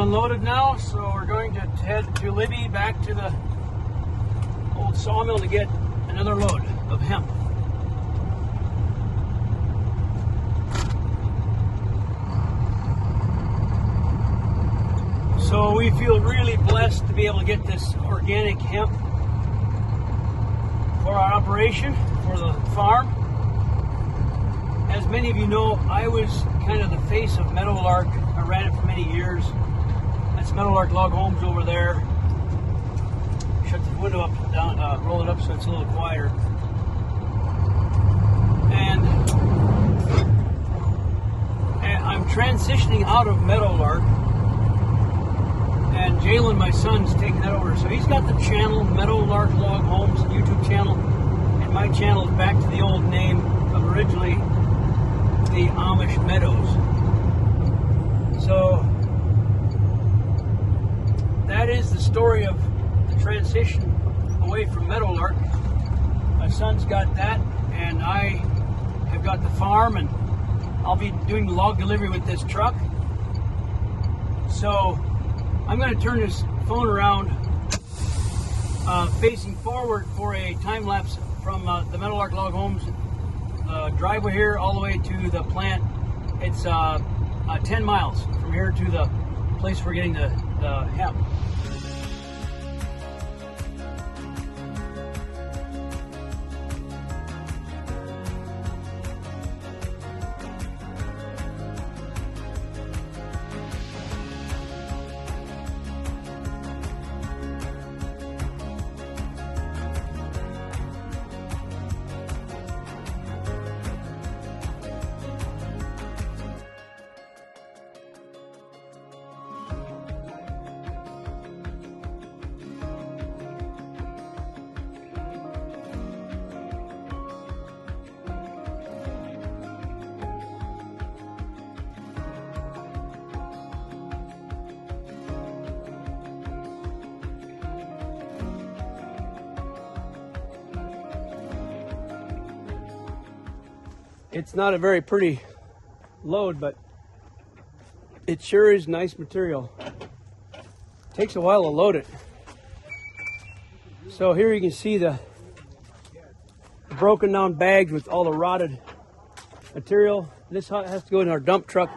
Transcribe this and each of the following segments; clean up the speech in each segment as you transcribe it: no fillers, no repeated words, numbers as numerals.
unloaded now, so we're going to head to Libby back to the old sawmill to get another load of hemp. So we feel really blessed to be able to get this organic hemp for our operation, for the farm. As many of you know, I was kind of the face of Meadowlark. I ran it for many years. That's Meadowlark Log Homes over there. Shut the window up, down, roll it up so it's a little quieter. And I'm transitioning out of Meadowlark, and Jalen, my son's taking that over. So he's got the channel, Meadowlark Log Homes YouTube channel, and my channel is back to the old name of originally the Amish Meadows. So that is the story of the transition away from Meadowlark. My son's got that, and I have got the farm, and I'll be doing log delivery with this truck. So I'm going to turn this phone around facing forward for a time lapse from the Meadowlark Log Homes driveway here all the way to the plant. It's 10 miles from here to the place we're getting the hemp. It's not a very pretty load, but it sure is nice material. Takes a while to load it. So here you can see the broken down bags with all the rotted material. This has to go in our dump truck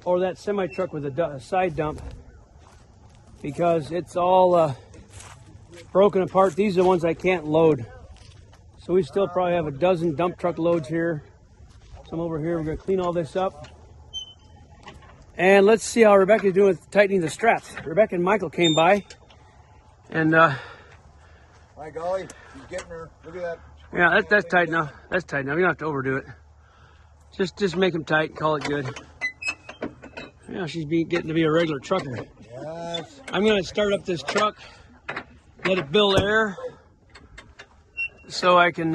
or that semi truck with a side dump, because it's all broken apart. These are the ones I can't load. So we still probably have a dozen dump truck loads here. Some over here. We're going to clean all this up. And let's see how Rebecca's doing with tightening the straps. Rebecca and Michael came by. And my golly, she's getting her. Look at that. Yeah, that's tight now. That's tight now. You don't have to overdo it. Just make them tight and call it good. Yeah, she's getting to be a regular trucker. Yes. I'm going to start up this truck, let it build air, so I can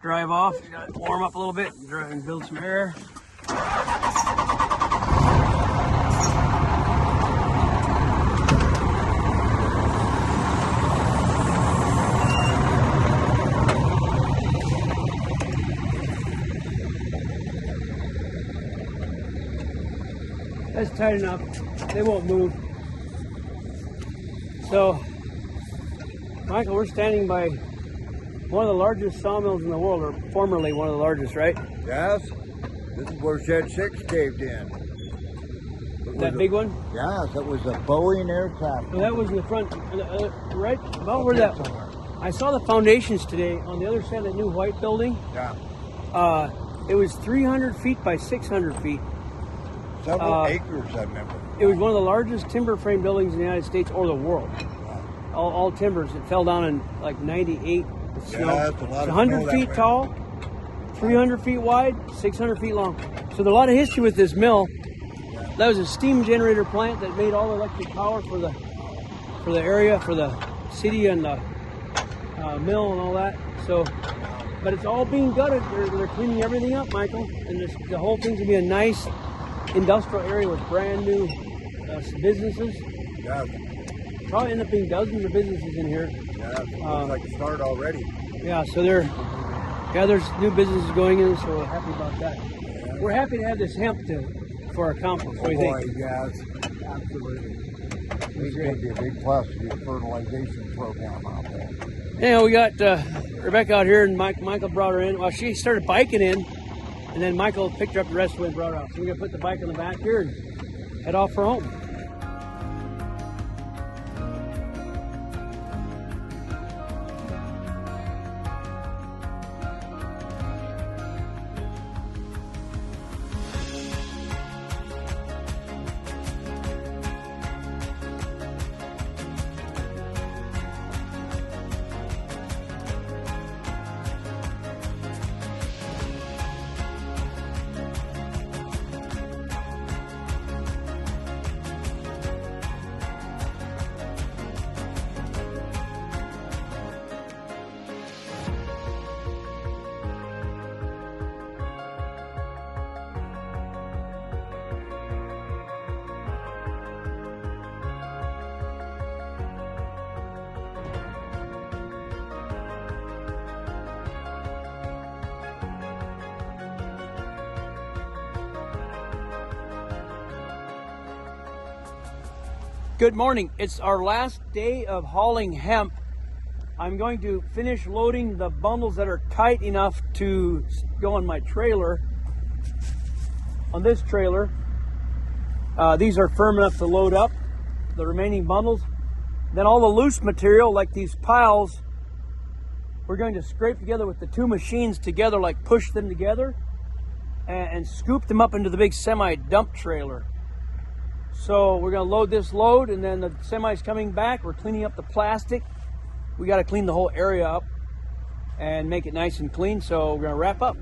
drive off. Got to warm up a little bit and build some air. That's tight enough. They won't move. So, Michael, we're standing by one of the largest sawmills in the world, or formerly one of the largest, right? Yes. This is where Shed 6 caved in. That big one? Yes, that was a Boeing aircraft. So that was in the front, right about where that. I saw the foundations today on the other side of that new white building. Yeah. It was 300 feet by 600 feet. Several acres, I remember. It was one of the largest timber frame buildings in the United States or the world. Wow. All timbers. It fell down in like 98 with snow. Yeah, that's a lot It's of 100 snow feet that tall, 300 feet wide, 600 feet long. So there's a lot of history with this mill. That was a steam generator plant that made all the electric power for the area, for the city and the mill and all that. So, but it's all being gutted. They're cleaning everything up, Michael, and the whole thing's gonna be a nice industrial area with brand new businesses. Yeah. Probably end up being dozens of businesses in here. Yeah, looks like a start already. Yeah, so there's new businesses going in, so we're happy about that. Yeah. We're happy to have this hemp for our compost. What do you think? Yes. Absolutely. This is going to be a big plus to do a fertilization program out there. Yeah, we got Rebecca out here, and Michael brought her in. Well, she started biking in, and then Michael picked her up the rest of the way and brought her out. So we're going to put the bike on the back here and head off for home. Good morning. It's our last day of hauling hemp. I'm going to finish loading the bundles that are tight enough to go on my trailer. On this trailer, these are firm enough to load up the remaining bundles. Then all the loose material, like these piles, we're going to scrape together with the two machines together, like push them together and scoop them up into the big semi dump trailer. So we're going to load this load, and then the semi's coming back. We're cleaning up the plastic. We got to clean the whole area up and make it nice and clean. So we're going to wrap up.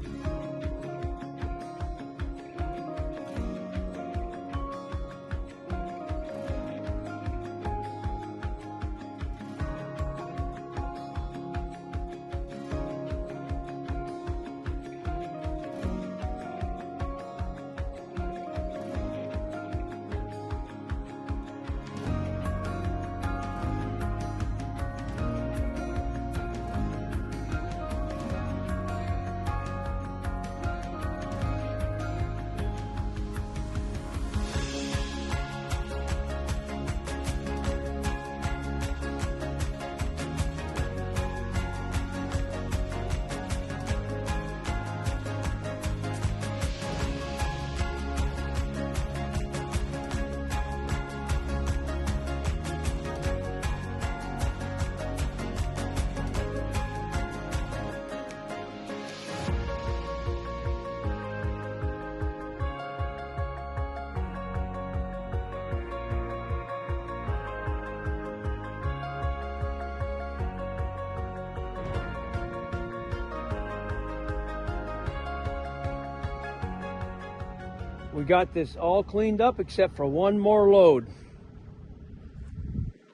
We got this all cleaned up except for one more load.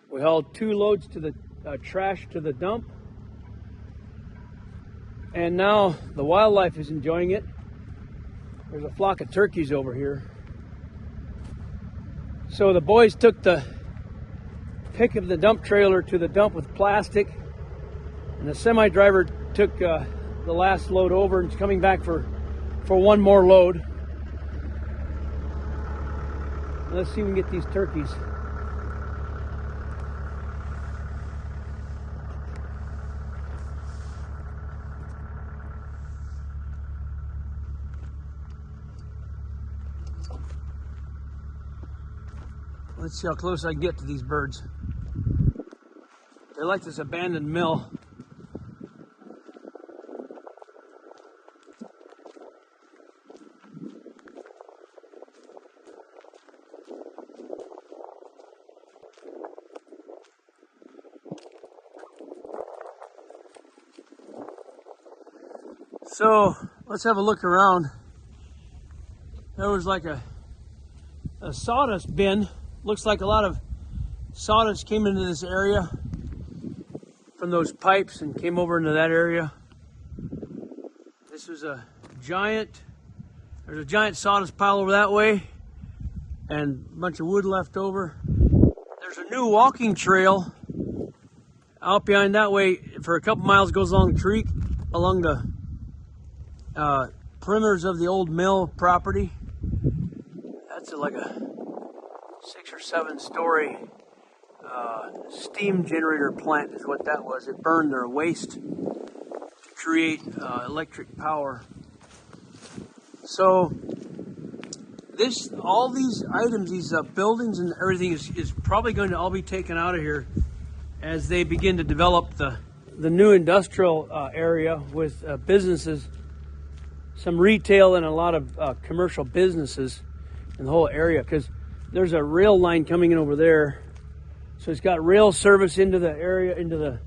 We hauled 2 loads to the trash to the dump. And now the wildlife is enjoying it. There's a flock of turkeys over here. So the boys took the pick of the dump trailer to the dump with plastic. And the semi driver took the last load over and is coming back for one more load. Let's see if we can get these turkeys. Let's see how close I can get to these birds. They're like this abandoned mill. So let's have a look around. There was like a sawdust bin. Looks like a lot of sawdust came into this area from those pipes and came over into that area. This was there's a giant sawdust pile over that way and a bunch of wood left over. There's a new walking trail out behind that way for a couple miles. Goes along the creek, along the perimeters of the old mill property. That's like a 6 or 7 story steam generator plant is what that was. It burned their waste to create electric power. So all these items, these buildings and everything is probably going to all be taken out of here as they begin to develop the new industrial area with businesses, some retail and a lot of commercial businesses in the whole area, because there's a rail line coming in over there. So it's got rail service into the area, into the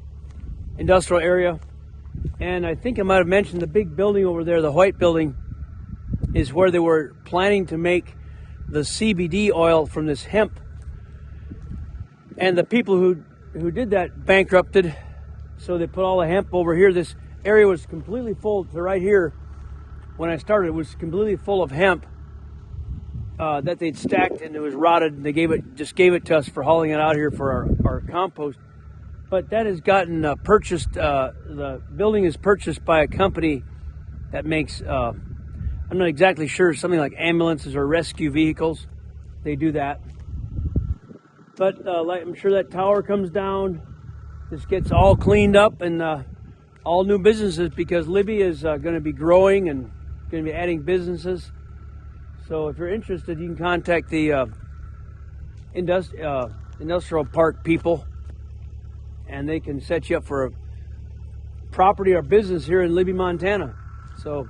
industrial area. And I think I might have mentioned the big building over there, the white building, is where they were planning to make the CBD oil from this hemp. And the people who did that bankrupted, so they put all the hemp over here. This area was completely full to right here. When I started, it was completely full of hemp that they'd stacked, and it was rotted, and they just gave it to us for hauling it out here for our compost. But that has gotten purchased. The building is purchased by a company that makes, I'm not exactly sure, something like ambulances or rescue vehicles. They do that. But I'm sure that tower comes down. This gets all cleaned up, and all new businesses, because Libby is going to be growing and going to be adding businesses. So if you're interested, you can contact the industrial park people, and they can set you up for a property or business here in Libby, Montana. So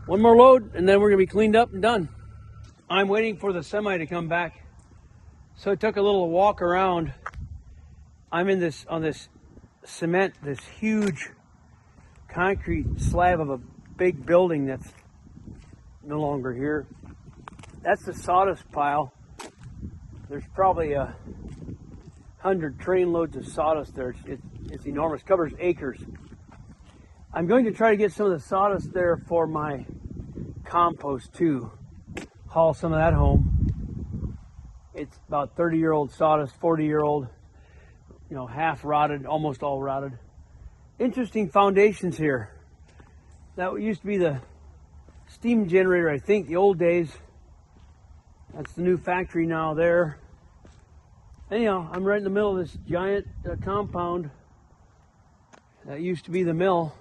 one more load, and then we're going to be cleaned up and done. I'm waiting for the semi to come back. So I took a little walk around. I'm on this cement, this huge concrete slab of a big building that's no longer here. That's the sawdust pile. There's probably 100 train loads of sawdust there. It's enormous, covers acres. I'm going to try to get some of the sawdust there for my compost too. Haul some of that home. It's about 30-year-old sawdust, 40-year-old, half rotted, almost all rotted. Interesting foundations here. That used to be the steam generator, I think, the old days. That's the new factory now there. Anyhow, I'm right in the middle of this giant compound that used to be the mill.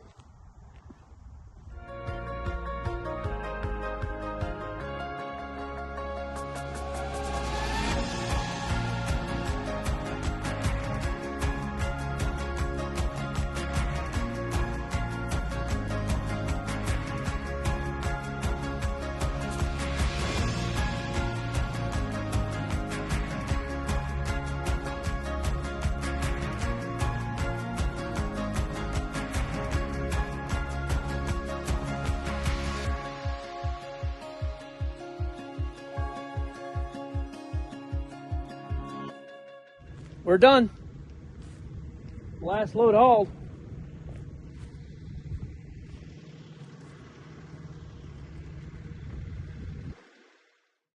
We're done. Last load hauled.